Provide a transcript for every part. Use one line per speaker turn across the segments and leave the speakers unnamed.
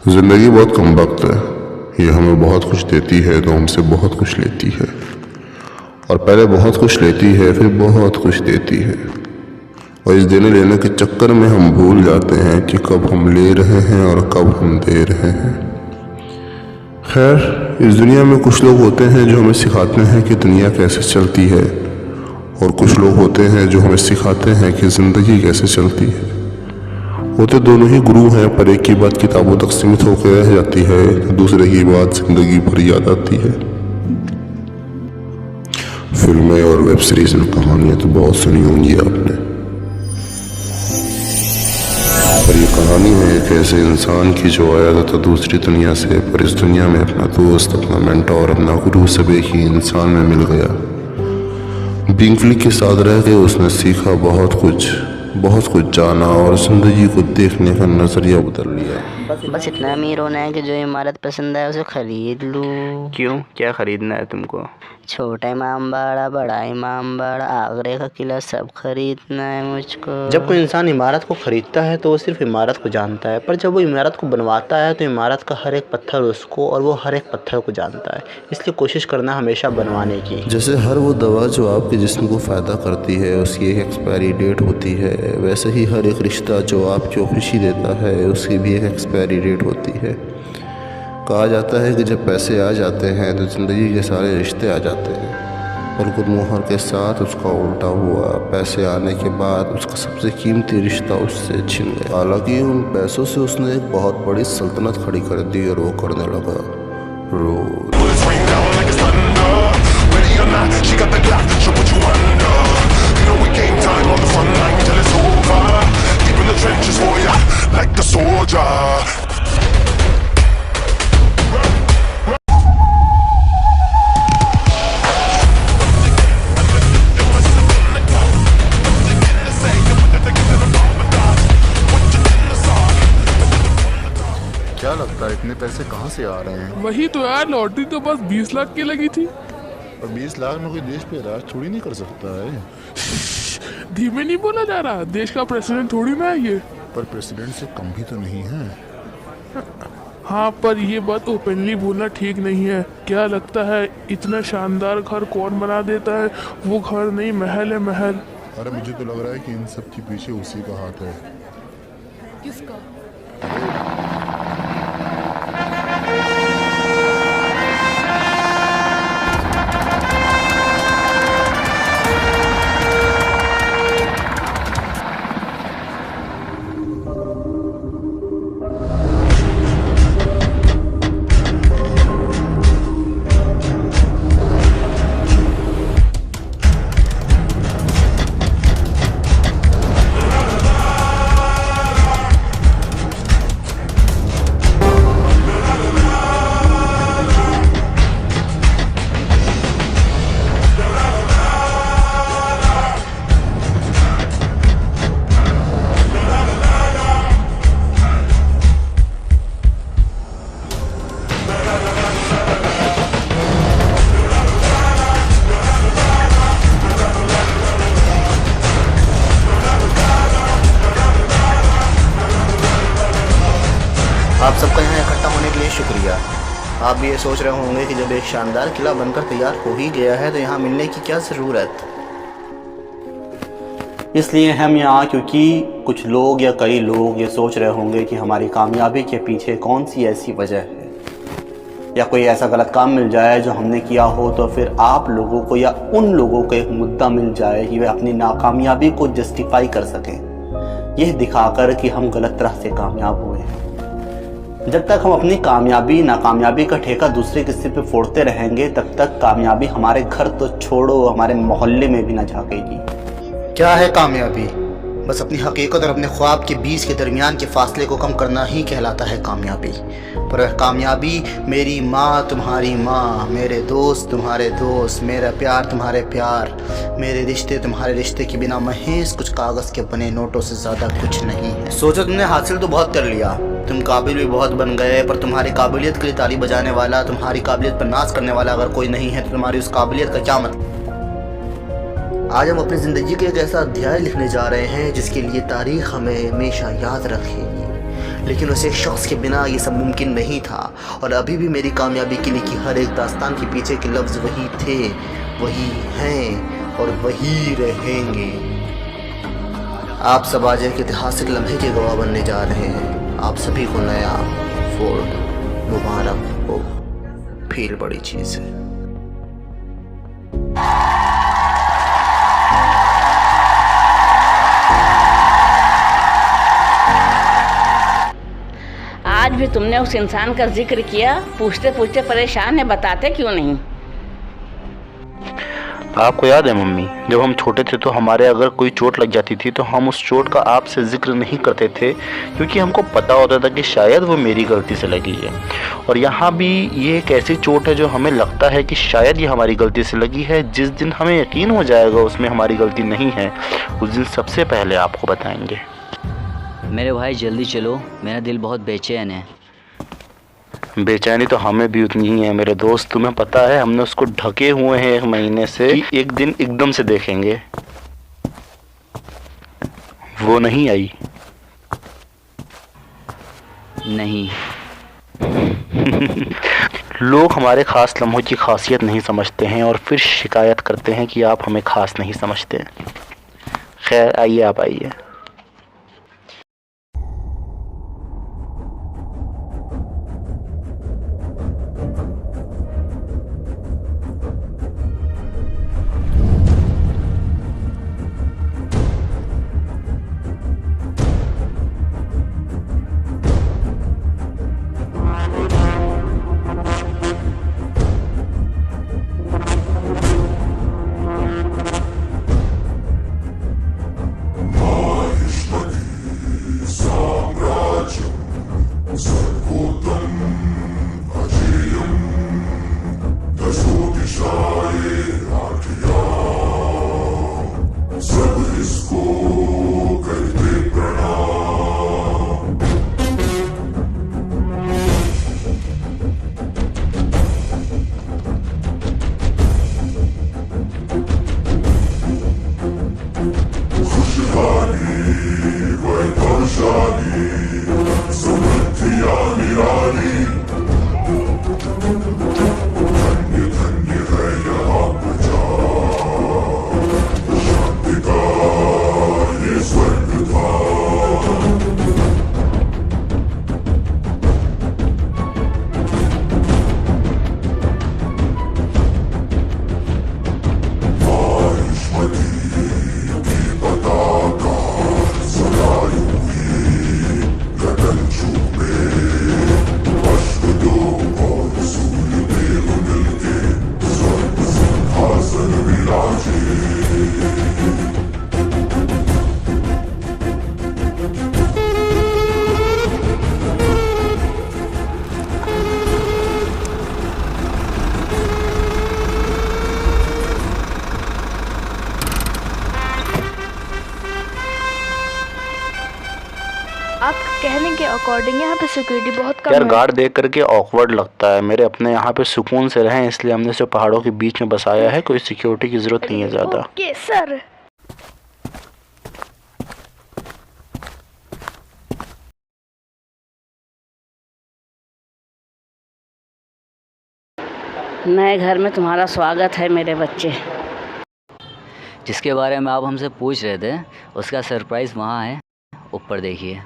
ज़िंदगी बहुत कम वक्त है। ये हमें बहुत कुछ देती है तो हमसे बहुत कुछ लेती है, और पहले बहुत कुछ लेती है फिर बहुत कुछ देती है। और इस देने लेने के चक्कर में हम भूल जाते हैं कि कब हम ले रहे हैं और कब हम दे रहे हैं। खैर, इस दुनिया में कुछ लोग होते हैं जो हमें सिखाते हैं कि दुनिया कैसे चलती है, और कुछ लोग होते हैं जो हमें सिखाते हैं कि ज़िंदगी कैसे चलती है। होते दोनों ही गुरु हैं, पर एक की बात किताबों तक सीमित होकर रह जाती है, दूसरे की बात जिंदगी भर याद आती है। फिल्में और वेब सीरीज में कहानियां तो बहुत सुनी होंगी आपने, पर ये कहानी है एक ऐसे इंसान की जो आया था दूसरी दुनिया से, पर इस दुनिया में अपना दोस्त, अपना मेंटोर, अपना गुरु सब एक ही इंसान में मिल गया। बिंगफली के साथ रह के उसने सीखा बहुत कुछ जाना, और जिंदगी को देखने का नजरिया बदल लिया।
बस इतना अमीर होना है कि जो इमारत पसंद है उसे खरीद लूँ।
क्यों, क्या खरीदना है तुमको?
छोटा इमाम बाड़ा, बड़ा इमाम बाड़ा, आगरे का किला, सब खरीदना है मुझको।
जब कोई इंसान इमारत को खरीदता है तो वो सिर्फ इमारत को जानता है, पर जब वो इमारत को बनवाता है तो इमारत का हर एक पत्थर उसको और वो हर एक पत्थर को जानता है। इसलिए कोशिश करना हमेशा बनवाने की।
जैसे हर वो दवा जो आपके जिस्म को फ़ायदा करती है उसकी एक एक्सपायरी डेट होती है, वैसे ही हर एक रिश्ता जो आपको खुशी देता है उसकी भी एक एक्सपायरी डेट होती है। कहा जाता है कि जब पैसे आ जाते हैं तो ज़िंदगी के सारे रिश्ते आ जाते हैं, और गुरमोहर के साथ उसका उल्टा हुआ। पैसे आने के बाद उसका सबसे कीमती रिश्ता उससे छिन गया। हालांकि उन पैसों से उसने एक बहुत बड़ी सल्तनत खड़ी कर दी, और वो करने लगा रोज।
क्या लगता है इतने पैसे कहाँ से आ रहे हैं?
वही तो यार, लॉटरी तो बस 20 लाख की लगी थी।
और 20 लाख में कोई देश पे राज थोड़ी नहीं कर सकता है।
धीमे नहीं बोला जा रहा, देश का प्रेसिडेंट थोड़ी ना है ये।
पर प्रेसिडेंट से कम भी तो नहीं है।
हाँ, पर ये बात ओपनली बोलना ठीक नहीं है। क्या लगता है इतना शानदार घर कौन बना देता है? वो घर नहीं, महल है महल।
अरे मुझे तो लग रहा है कि इन सब के पीछे उसी का हाथ है।
किसका?
आप सबका यहाँ इकट्ठा होने के लिए शुक्रिया। आप भी ये सोच रहे होंगे कि जब एक शानदार किला बनकर तैयार हो ही गया है तो यहाँ मिलने की क्या ज़रूरत। इसलिए हम यहाँ क्योंकि कुछ लोग या कई लोग ये सोच रहे होंगे कि हमारी कामयाबी के पीछे कौन सी ऐसी वजह है, या कोई ऐसा गलत काम मिल जाए जो हमने किया हो, तो फिर आप लोगों को या उन लोगों को एक मुद्दा मिल जाए कि वे अपनी नाकामयाबी को जस्टिफाई कर सकें, यह दिखाकर कि हम गलत तरह से कामयाब हुए हैं। जब तक हम अपनी कामयाबी नाकामयाबी का ठेका दूसरे के सिर पे फोड़ते रहेंगे, तब तक कामयाबी हमारे घर तो छोड़ो हमारे मोहल्ले में भी ना झांकेगी। क्या है कामयाबी? बस अपनी हकीकत और अपने ख्वाब के बीच के दरमियान के फासले को कम करना ही कहलाता है कामयाबी। पर कामयाबी मेरी माँ तुम्हारी माँ, मेरे दोस्त तुम्हारे दोस्त, मेरा प्यार तुम्हारे प्यार, मेरे रिश्ते तुम्हारे रिश्ते के बिना महज कुछ कागज़ के बने नोटों से ज़्यादा कुछ नहीं है। सोचो, तुमने हासिल तो बहुत कर लिया, तुम काबिल भी बहुत बन गए, पर तुम्हारी काबिलियत के लिए ताली बजाने वाला, तुम्हारी काबिलियत पर नाज करने वाला अगर कोई नहीं है तो तुम्हारी उस काबिलियत का क्या मतलब? आज हम अपनी ज़िंदगी का एक ऐसा अध्याय लिखने जा रहे हैं जिसके लिए तारीख हमें हमेशा याद रखेगी। लेकिन उस एक शख्स के बिना ये सब मुमकिन नहीं था। और अभी भी मेरी कामयाबी के लिए कि हर एक दास्तान के पीछे के लफ्ज़ वही थे, वही हैं और वही रहेंगे। आप सब आज एक ऐतिहासिक लम्हे के गवाह बनने जा रहे हैं। आप सभी को नया फोर्ड मुबारक हो, फील बड़ी चीज़ है।
आज भी तुमने उस इंसान का जिक्र किया, पूछते पूछते परेशान है, बताते क्यों नहीं?
आपको याद है मम्मी, जब हम छोटे थे तो हमारे अगर कोई चोट लग जाती थी तो हम उस चोट का आपसे जिक्र नहीं करते थे, क्योंकि हमको पता होता था कि शायद वो मेरी गलती से लगी है। और यहाँ भी ये एक ऐसी चोट है जो हमें लगता है कि शायद ये हमारी गलती से लगी है। जिस दिन हमें यकीन हो जाएगा उसमें हमारी गलती नहीं है, उस दिन सबसे पहले आपको बताएंगे।
मेरे भाई जल्दी चलो, मेरा दिल बहुत बेचैन है।
बेचैनी तो हमें भी उतनी ही है मेरे दोस्त। तुम्हें पता है हमने उसको ढके हुए हैं 1 महीने से कि एक दिन एकदम से देखेंगे। वो नहीं आई।
नहीं।
लोग हमारे ख़ास लम्हों की खासियत नहीं समझते हैं और फिर शिकायत करते हैं कि आप हमें ख़ास नहीं समझते। खैर आइए, आप आइए।
आप कहने के अकॉर्डिंग यहाँ पे सिक्योरिटी बहुत कम
यार
है।
गार्ड देख करके ऑकवर्ड लगता है। मेरे अपने यहाँ पे सुकून से रहें इसलिए हमने इसे पहाड़ों के बीच में बसाया है। कोई सिक्योरिटी की ज़रूरत नहीं है ज़्यादा।
Okay sir.
नए घर में तुम्हारा स्वागत है मेरे बच्चे।
जिसके बारे में आप हमसे पूछ रहे थे उसका सरप्राइज़ वहाँ है, ऊपर देखिए।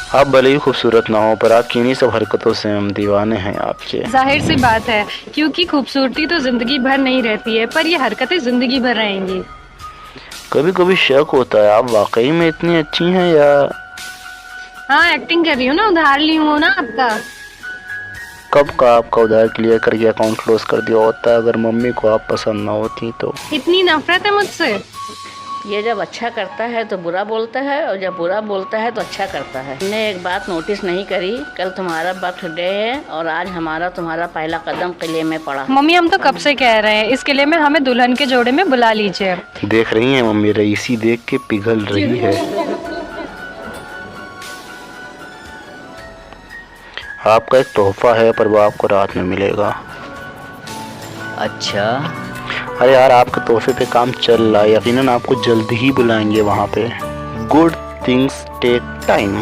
आप भले ही खूबसूरत ना हो, पर आपकी इन्हीं सब हरकतों से हम दीवाने हैं आपके।
जाहिर सी बात है, क्योंकि खूबसूरती तो जिंदगी भर नहीं रहती है, पर ये हरकतें जिंदगी भर रहेंगी।
कभी कभी शक होता है आप वाकई में इतनी अच्छी हैं या?
हाँ, एक्टिंग कर रही हूँ ना, उधार ली हूँ ना आपका।
कब का आपका उधार क्लियर करके अकाउंट क्लोज कर दिया होता अगर मम्मी को आप पसंद ना होती तो?
इतनी नफरत है मुझसे?
ये जब अच्छा करता है तो बुरा बोलता है, और जब बुरा बोलता है तो अच्छा करता है। हमने एक बात नोटिस नहीं करी, कल तुम्हारा बर्थडे है और आज हमारा तुम्हारा पहला कदम किले में पड़ा।
मम्मी, हम तो कब से कह रहे हैं इस किले में हमें दुल्हन के जोड़े में बुला लीजिए।
देख रही हैं मम्मी, रईसी देख के पिघल रही है। आपका एक तोहफा है, पर वो आपको रात में मिलेगा।
अच्छा,
अरे यार, आपके तोहफे पे काम चल रहा है, यकीनन आपको जल्द ही बुलाएंगे वहाँ पे। Good things take time.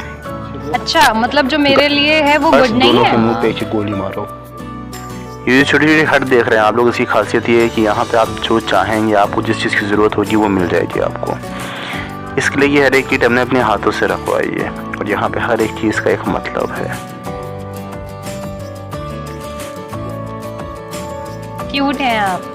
अच्छा, मतलब जो मेरे लिए है वो गुड नहीं
दोनों
है?
के मुंह पे एक गोली मारो। ये छोटी छोटी हट देख रहे हैं आप लोग, इसकी खासियत ये है कि यहाँ पे आप जो चाहेंगे, आपको जिस चीज़ की ज़रूरत होगी वो मिल जाएगी आपको। इसके लिए ये हर एक चीज़ हमने अपने हाथों से रखवाई है, और यहाँ पे हर एक चीज़ का एक मतलब है।
क्यूट हैं आप।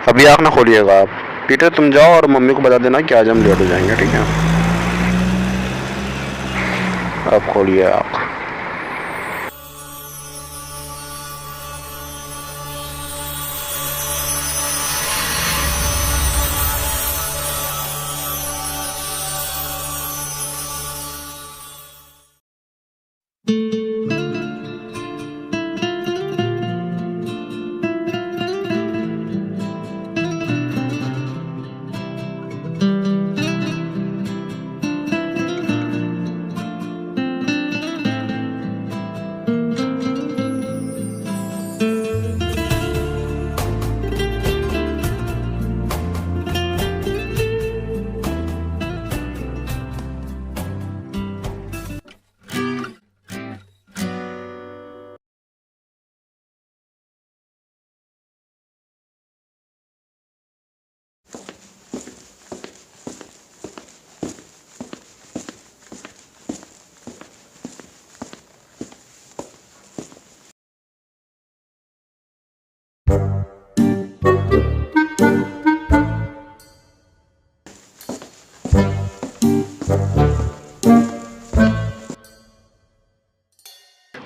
अभी आँख ना खोलिएगा आप। पीटर, तुम जाओ और मम्मी को बता देना कि आज हम लेट हो जाएंगे, ठीक है? आप खोलिए आँख।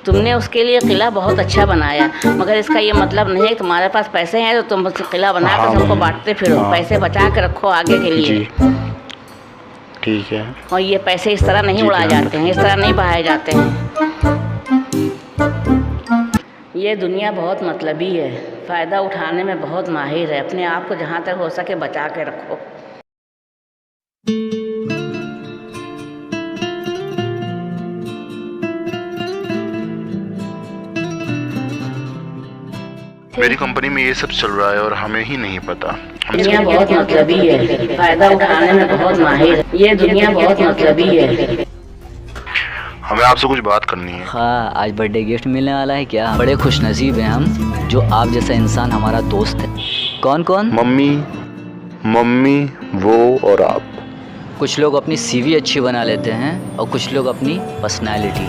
तुमने उसके लिए किला बहुत अच्छा बनाया, मगर इसका ये मतलब नहीं है कि तुम्हारे पास पैसे हैं तो तुम किला बना कर सबको बांटते फिरो। पैसे बचा के रखो आगे के लिए,
ठीक है?
और ये पैसे इस तरह नहीं उड़ाए जाते हैं, इस तरह नहीं बहाए जाते हैं। ये दुनिया बहुत मतलबी है, फ़ायदा उठाने में बहुत माहिर है। अपने आप को जहाँ तक हो सके बचा के रखो।
मेरी कंपनी में ये सब चल रहा है और हमें ही नहीं पता।
दुनिया बहुत मतलबी है, फायदा उठाने में बहुत माहिर है। ये दुनिया बहुत मतलबी है।
हमें आपसे कुछ बात करनी है।
हाँ, आज बर्थडे गिफ्ट मिलने वाला है क्या? बड़े खुश नसीब हैं हम जो आप जैसा इंसान हमारा दोस्त है। कौन कौन?
मम्मी, वो और आप।
कुछ लोग अपनी सीवी अच्छी बना लेते हैं और कुछ लोग अपनी पर्सनालिटी।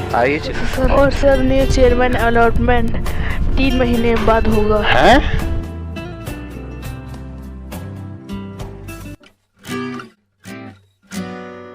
और सर, न्यू चेयरमैन अलॉटमेंट 3 महीने बाद होगा।
हैं?